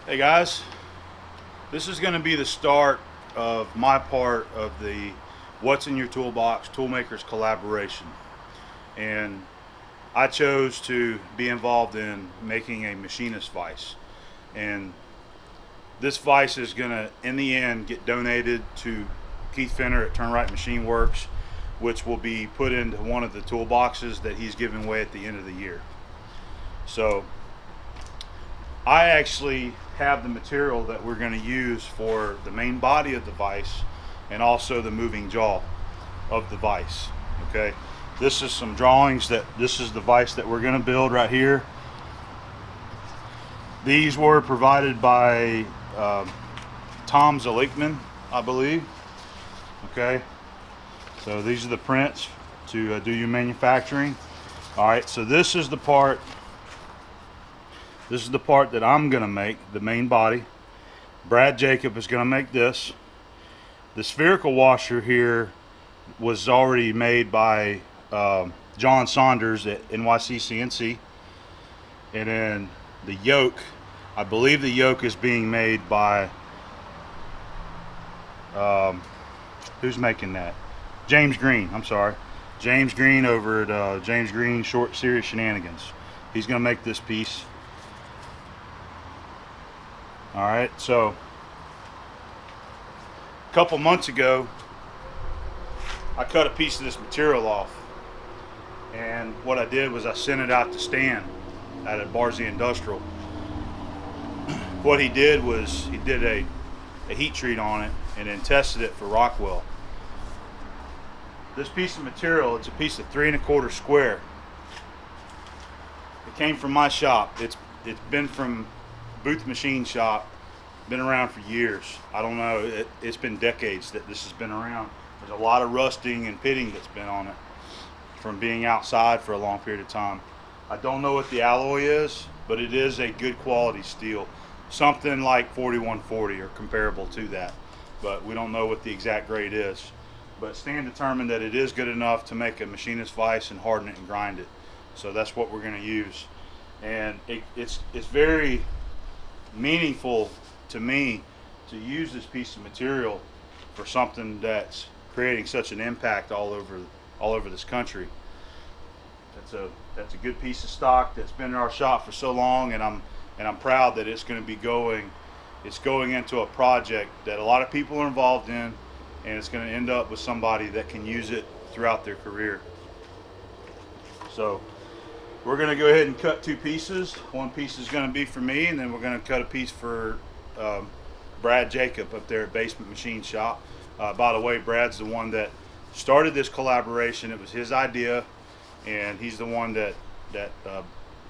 Hey guys, this is going to be the start of my part of the What's in Your Toolbox Toolmakers collaboration. And I chose to be involved in making a machinist vise. And this vise is going to, in the end, get donated to Keith Fenner at Turn Right Machine Works, which will be put into one of the toolboxes that he's giving away at the end of the year. So I actually have the material that we're going to use for the main body of the vise and also the moving jaw of the vise. Okay, this is some drawings this is the vise that we're going to build right here. These were provided by Tom Zalikman, I believe. Okay, so these are the prints to do your manufacturing. All right, so this is the part that I'm going to make, the main body. Brad Jacob is going to make this. The spherical washer here was already made by John Saunders at NYC CNC. And then the yoke, I believe the yoke is being made by, who's making that? James Green, I'm sorry. James Green over at James Green Short Series Shenanigans. He's going to make this piece. All right, so a couple months ago, I cut a piece of this material off, and what I did was I sent it out to Stan out at Barzy Industrial. What he did was he did a heat treat on it and then tested it for Rockwell. This piece of material, it's a piece of 3 1/4 square. It came from my shop. It's been from Booth Machine Shop, been around for years. I don't know, it's been decades that this has been around. There's a lot of rusting and pitting that's been on it from being outside for a long period of time. I don't know what the alloy is, but it is a good quality steel, something like 4140 or comparable to that, but we don't know what the exact grade is. But Stan determined that it is good enough to make a machinist vise and harden it and grind it, so that's what we're going to use. And it's very meaningful to me to use this piece of material for something that's creating such an impact all over this country. That's a good piece of stock that's been in our shop for so long, and I'm proud that it's going to be going into a project that a lot of people are involved in, and it's going to end up with somebody that can use it throughout their career. So we're going to go ahead and cut 2 pieces. One piece is going to be for me, and then we're going to cut a piece for Brad Jacob up there at Basement Machine Shop. By the way, Brad's the one that started this collaboration. It was his idea, and he's the one that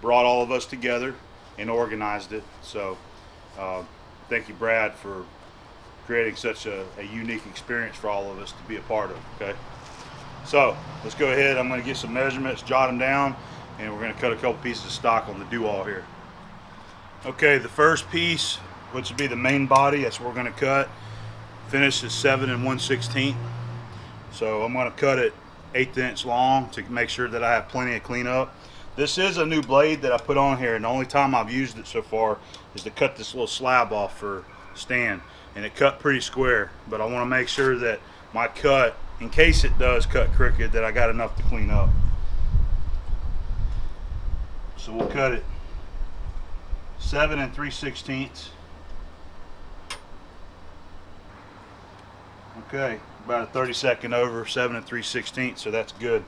brought all of us together and organized it. So thank you, Brad, for creating such a unique experience for all of us to be a part of. Okay, so let's go ahead. I'm going to get some measurements, jot them down, and we're going to cut a couple pieces of stock on the do-all here. Okay, the first piece, which would be the main body, that's what we're going to cut. Finish is 7 1/16. So I'm going to cut it 1/8 inch long to make sure that I have plenty of cleanup. This is a new blade that I put on here, and the only time I've used it so far is to cut this little slab off for Stan, and it cut pretty square. But I want to make sure that my cut, in case it does cut crooked, that I got enough to clean up. So we'll cut it 7 3/16. Okay, about a 30-second over, 7 3/16, so that's good.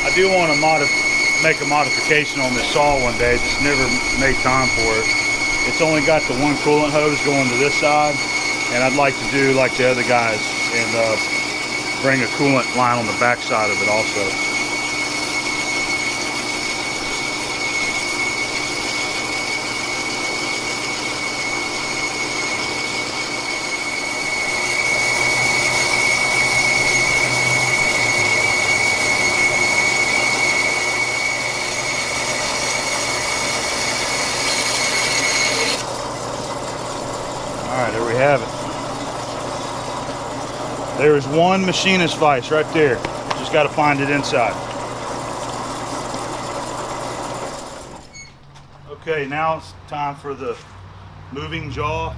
I do want to make a modification on this saw one day, just never made time for it. It's only got the one coolant hose going to this side, and I'd like to do like the other guys and bring a coolant line on the back side of it also. There's one machinist vise right there. Just got to find it inside. Okay, now it's time for the moving jaw.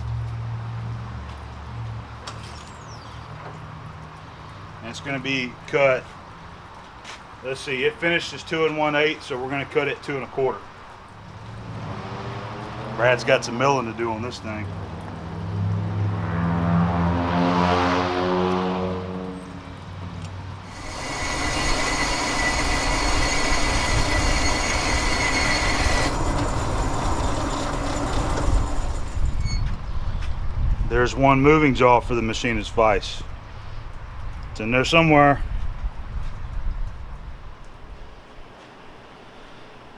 And it's going to be cut. Let's see, it finishes 2 1/8, so we're going to cut it 2 1/4. Brad's got some milling to do on this thing. There's one moving jaw for the machinist vise. It's in there somewhere.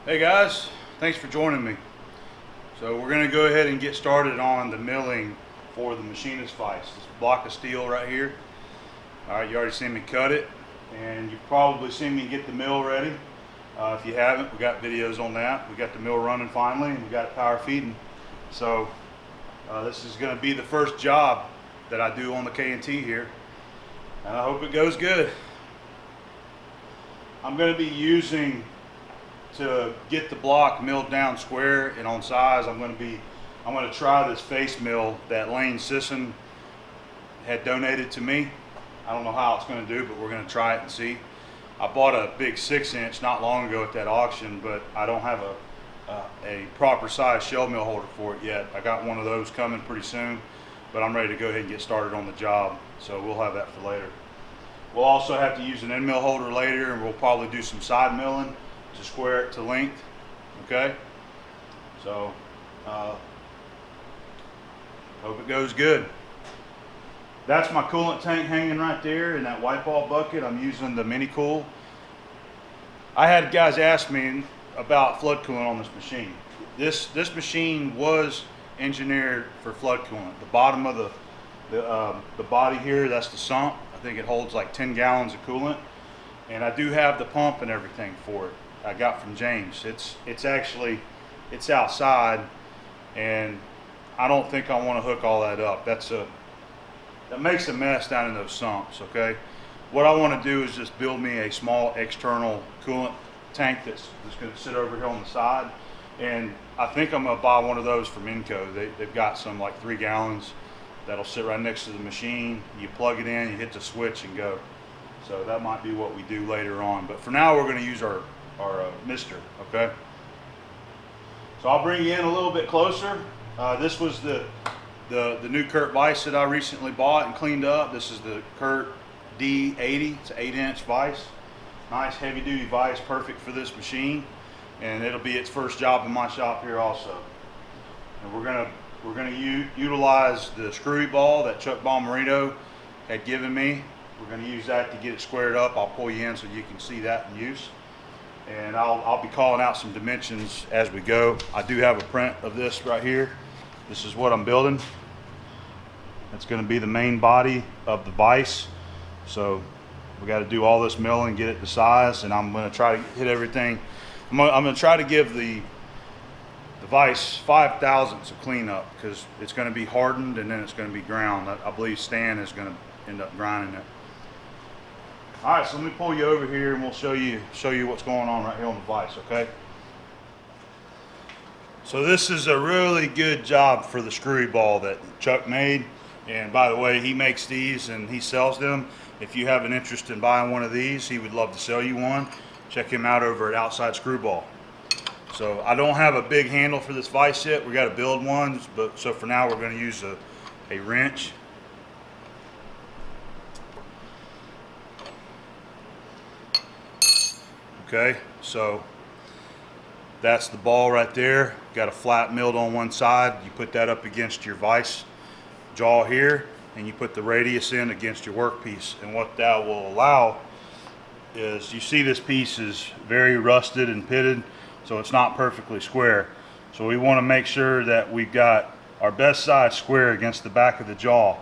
Hey guys, thanks for joining me. So we're going to go ahead and get started on the milling for the machinist vise. This block of steel right here. Alright, you already seen me cut it, and you've probably seen me get the mill ready. If you haven't, we got videos on that. We got the mill running finally, and we got it power feeding. So this is going to be the first job that I do on the K&T here, and I hope it goes good. I'm going to be using, to get the block milled down square and on size, I'm going to try this face mill that Lane Sisson had donated to me. I don't know how it's going to do, but we're going to try it and see. I bought a big 6-inch not long ago at that auction, but I don't have a proper size shell mill holder for it yet. I got one of those coming pretty soon, but I'm ready to go ahead and get started on the job, so we'll have that for later. We'll also have to use an end mill holder later, and we'll probably do some side milling to square it to length. Okay, so hope it goes good. That's my coolant tank hanging right there in that white ball bucket. I'm using the Mini Cool. I had guys ask me about flood coolant on this machine. This machine was engineered for flood coolant. The bottom of the body here, that's the sump. I think it holds like 10 gallons of coolant, and I do have the pump and everything for it. I got from James. It's outside, and I don't think I want to hook all that up. That makes a mess down in those sumps. Okay, what I want to do is just build me a small external coolant tank that's going to sit over here on the side, and I think I'm going to buy one of those from Inco. They've got some like 3 gallons that'll sit right next to the machine. You plug it in, you hit the switch and go. So that might be what we do later on, but for now we're going to use our mister. Okay, so I'll bring you in a little bit closer. This was the new Kurt vise that I recently bought and cleaned up. This is the Kurt D80. It's an 8-inch vise. Nice heavy duty vise, perfect for this machine, and it'll be its first job in my shop here also. And we're gonna utilize the screwy ball that Chuck Balmerino had given me. We're gonna use that to get it squared up. I'll pull you in so you can see that in use, and I'll be calling out some dimensions as we go. I do have a print of this right here. This is what I'm building. That's gonna be the main body of the vise. So we got to do all this milling, get it to size, and I'm going to try to hit everything. I'm going to try to give the vise 5 thousandths of cleanup, because it's going to be hardened and then it's going to be ground. I believe Stan is going to end up grinding it. All right, so let me pull you over here and we'll show you what's going on right here on the vise. Okay. So this is a really good job for the screwy ball that Chuck made, and by the way, he makes these and he sells them. If you have an interest in buying one of these, he would love to sell you one. Check him out over at Outside Screwball. So I don't have a big handle for this vise yet. We got to build one, but so for now we're going to use a wrench. Okay, so that's the ball right there. Got a flat milled on one side. You put that up against your vise jaw here, and you put the radius in against your workpiece. And what that will allow is, you see this piece is very rusted and pitted, so it's not perfectly square. So we want to make sure that we've got our best side square against the back of the jaw,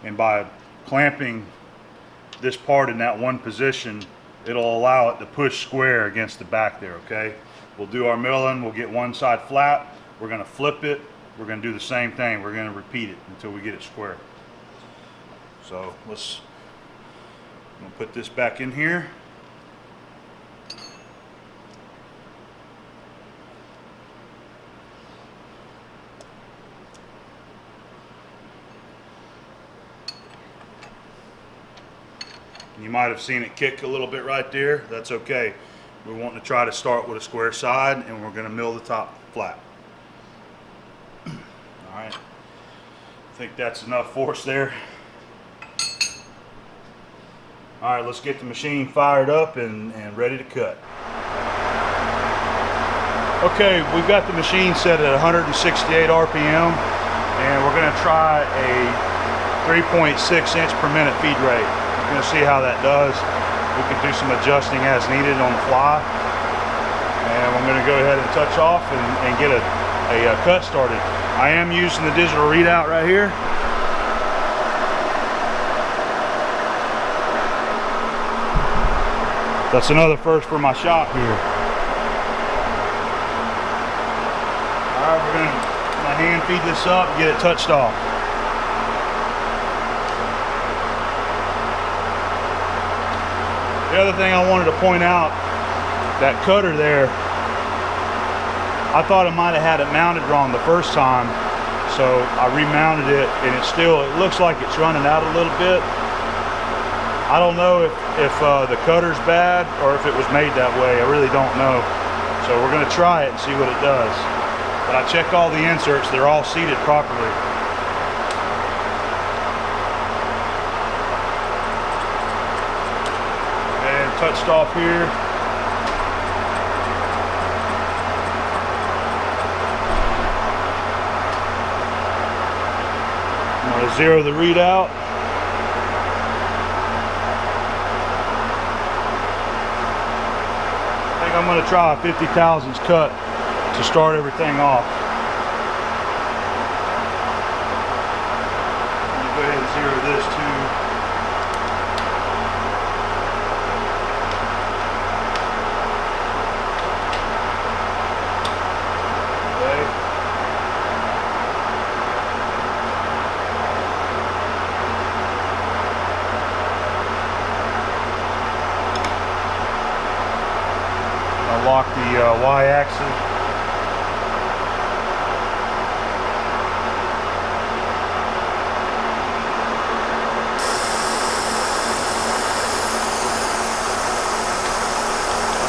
and by clamping this part in that one position, it'll allow it to push square against the back there. Okay, we'll do our milling, we'll get one side flat, we're going to flip it, we're going to do the same thing, we're going to repeat it until we get it square. So let's Put this back in here. You might have seen it kick a little bit right there. That's okay. We're wanting to try to start with a square side, and we're going to mill the top flat. All right. I think that's enough force there. All right, let's get the machine fired up and ready to cut. Okay, we've got the machine set at 168 RPM, and we're going to try a 3.6 inch per minute feed rate. We're going to see how that does. We can do some adjusting as needed on the fly. And I'm going to go ahead and touch off and get a cut started. I am using the digital readout right here. That's another first for my shop here. All right, we're going to hand feed this up and get it touched off. The other thing I wanted to point out, that cutter there, I thought I might have had it mounted wrong the first time, so I remounted it, and it looks like it's running out a little bit. I don't know if the cutter's bad or if it was made that way. I really don't know. So we're going to try it and see what it does. But I checked all the inserts, they're all seated properly. Touched off here. I'm going to zero the readout. I think I'm going to try a 50 thousandths cut to start everything off. I'm going to go ahead and zero this too. Lock the y-axis.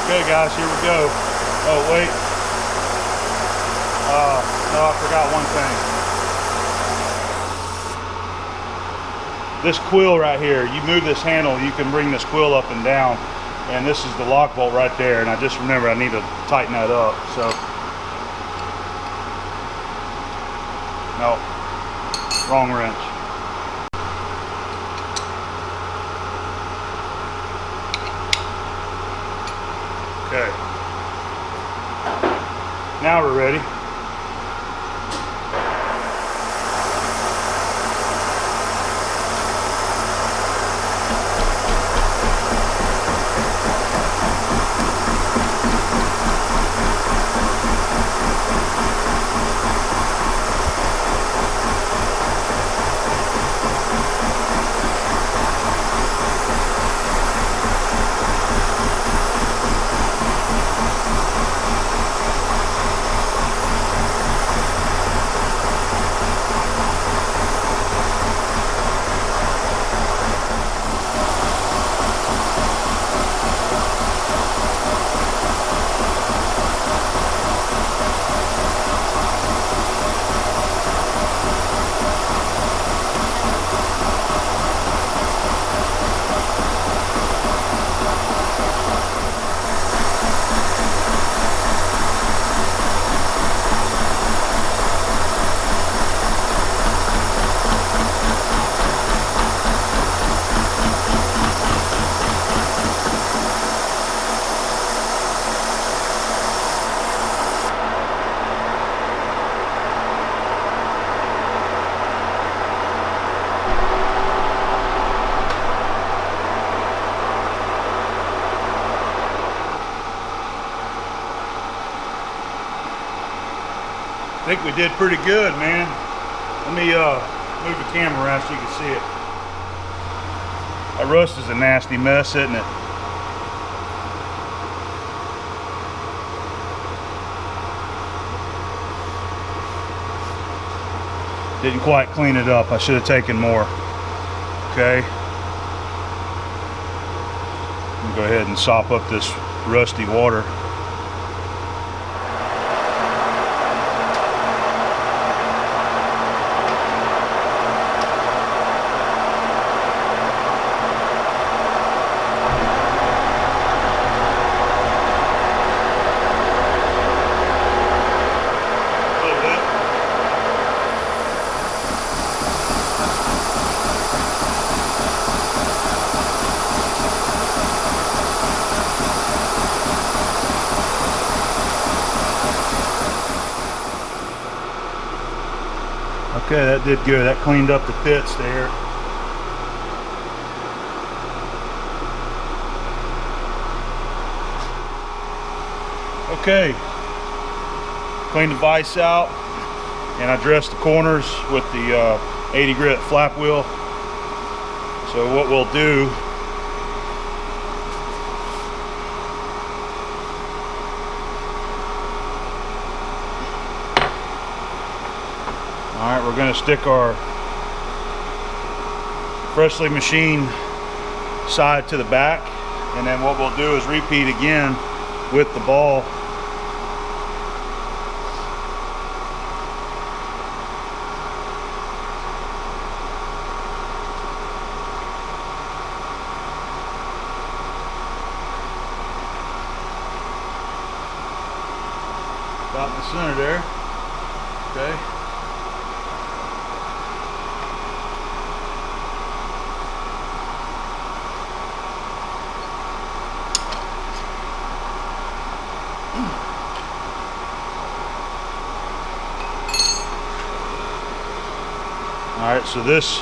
Okay guys, here we go. Oh wait. No, I forgot one thing. This quill right here, you move this handle, you can bring this quill up and down. And this is the lock bolt right there, and I just remember I need to tighten that up. So, no, wrong wrench. Okay, now we're ready. I think we did pretty good, man. Let me move the camera around so you can see it. I rust is a nasty mess, isn't it? Didn't quite clean it up. I should have taken more. Okay. I'm gonna go ahead and sop up this rusty water. Okay, that did good. That cleaned up the pits there. Okay, cleaned the vise out, and I dressed the corners with the 80 grit flap wheel. So what we'll do, all right, we're going to stick our freshly machined side to the back, and then what we'll do is repeat again with the ball. About in the center there. Okay. All right, so this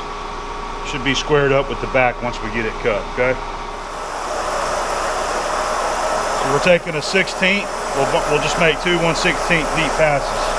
should be squared up with the back once we get it cut, okay? So we're taking a 16th. We'll just make two 1/16 deep passes.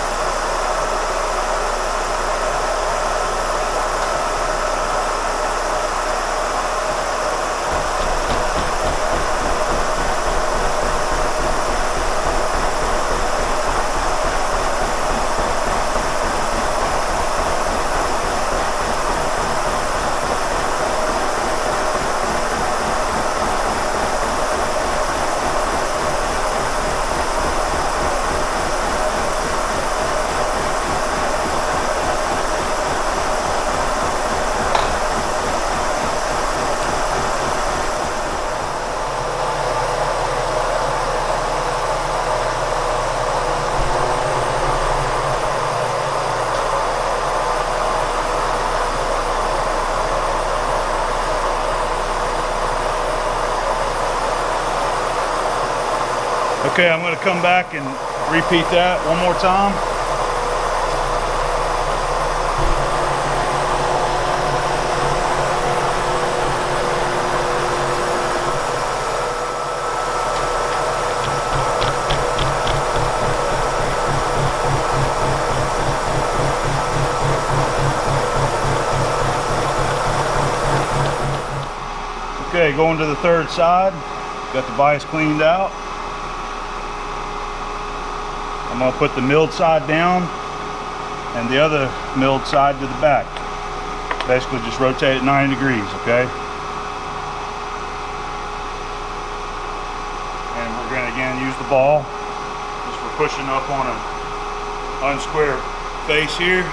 Okay, I'm going to come back and repeat that one more time. Okay, going to the third side. Got the vise cleaned out. I'm going to put the milled side down and the other milled side to the back. Basically just rotate it 90 degrees, okay? And we're going to again use the ball just for pushing up on an unsquare face here.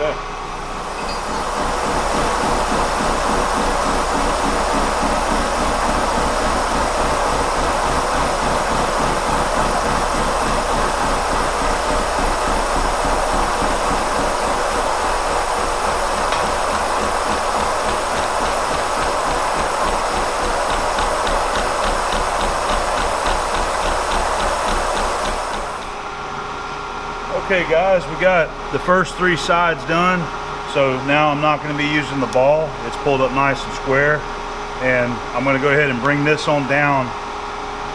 Okay. Okay guys, we got the first 3 sides done. So now I'm not going to be using the ball. It's pulled up nice and square. And I'm going to go ahead and bring this on down.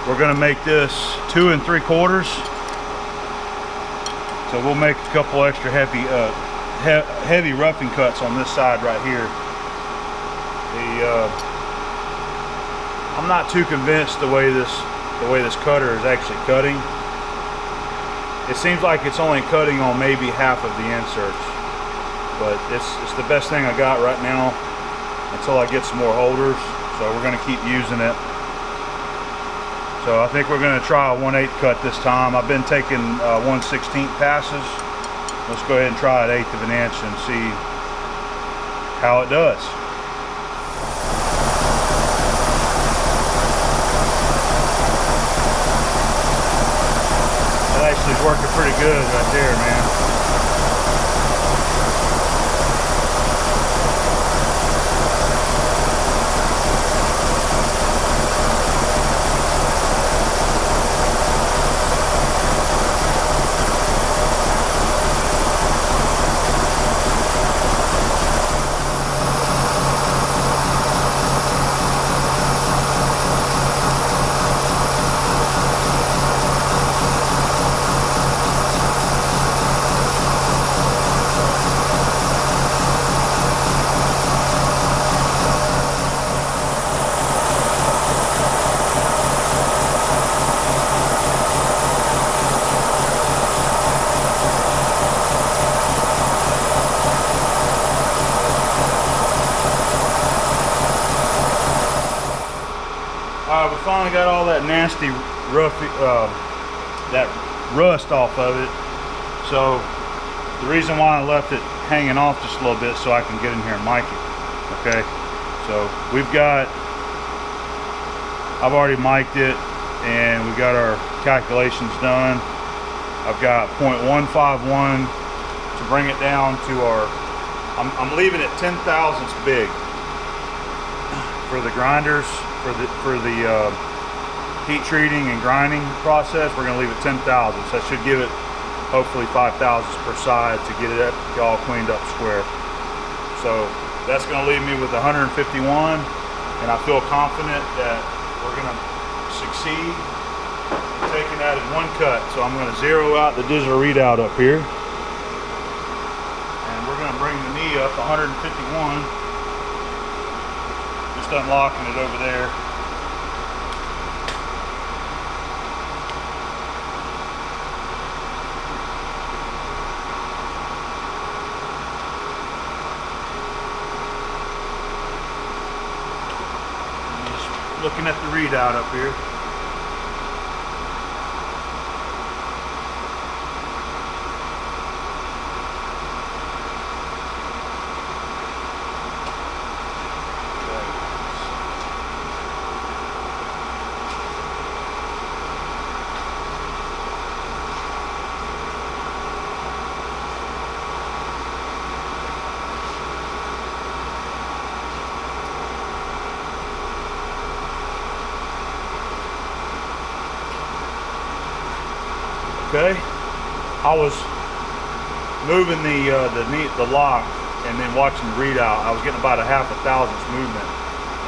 We're going to make this 2 3/4. So we'll make a couple extra heavy roughing cuts on this side right here. I'm not too convinced the way this cutter is actually cutting. It seems like it's only cutting on maybe half of the inserts, but it's the best thing I got right now until I get some more holders. So we're going to keep using it. So I think we're going to try a 1/8 cut this time. I've been taking 1/16 passes. Let's go ahead and try an 1/8 of an inch and see how it does. Actually working pretty good right there, man. We finally got all that nasty that rust off of it. So the reason why I left it hanging off just a little bit so I can get in here and mic it. Okay, so I've already mic'd it and we got our calculations done. I've got 0.151 to bring it down to our, I'm leaving it 10 thousandths big for the grinders. For the heat treating and grinding process, we're going to leave it 10 thousandths. That should give it hopefully 5 thousandths per side to get it all cleaned up square. So that's going to leave me with 151, and I feel confident that we're going to succeed in taking that in one cut. So I'm going to zero out the digital readout up here, and we're going to bring the knee up to 151. Just unlocking it over there. And just looking at the readout up here. Okay, I was moving the lock and then watching the readout. I was getting about a 1/2 thousandths movement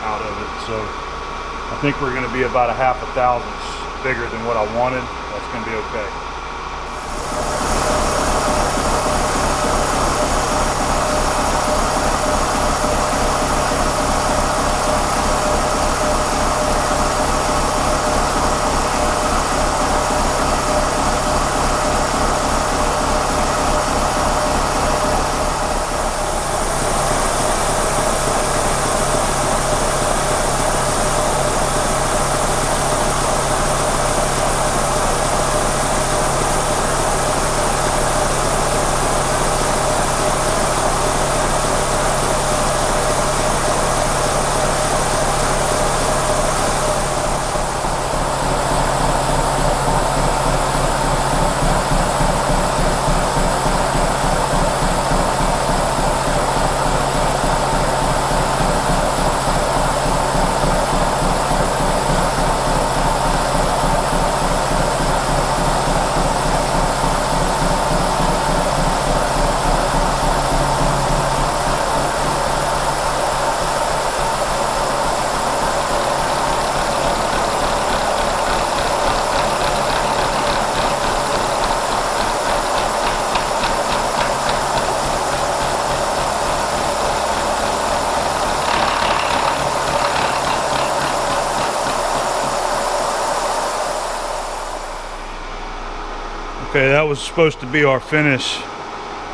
out of it. So I think we're going to be about a 1/2 thousandths bigger than what I wanted. That's going to be okay. Okay, that was supposed to be our finish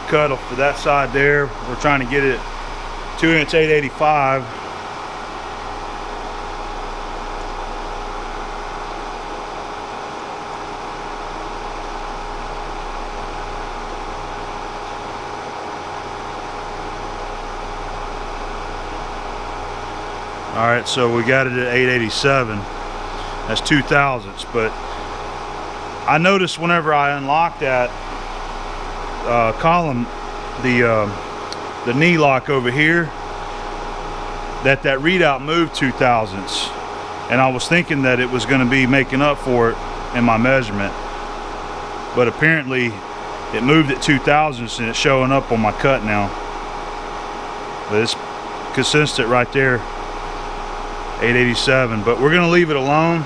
cut for that side there. We're trying to get it 2-inch 885. All right, so we got it at 887. That's 2/1000ths, but I noticed whenever I unlocked that column, the knee lock over here, that readout moved 2/1000ths, and I was thinking that it was going to be making up for it in my measurement, but apparently it moved at 2/1000ths and it's showing up on my cut now. But it's consistent right there, 887. But we're going to leave it alone,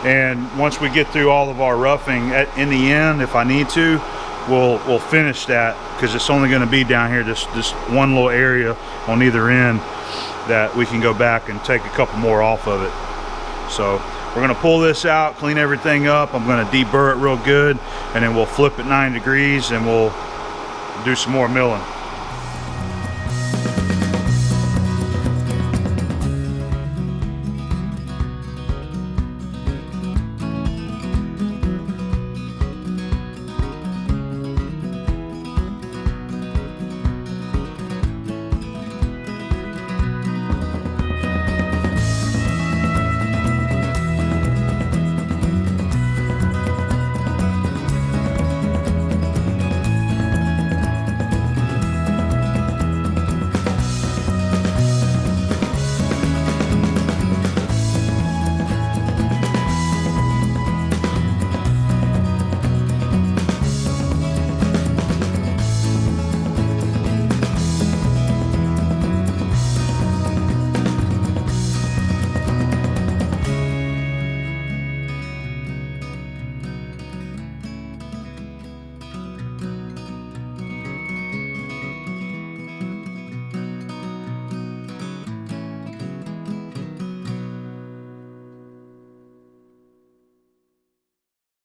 and once we get through all of our roughing in the end, if I need to, we'll finish that, because it's only going to be down here, this one little area on either end that we can go back and take a couple more off of it. So we're going to pull this out, clean everything up. I'm going to deburr it real good, and then we'll flip it 9 degrees and we'll do some more milling.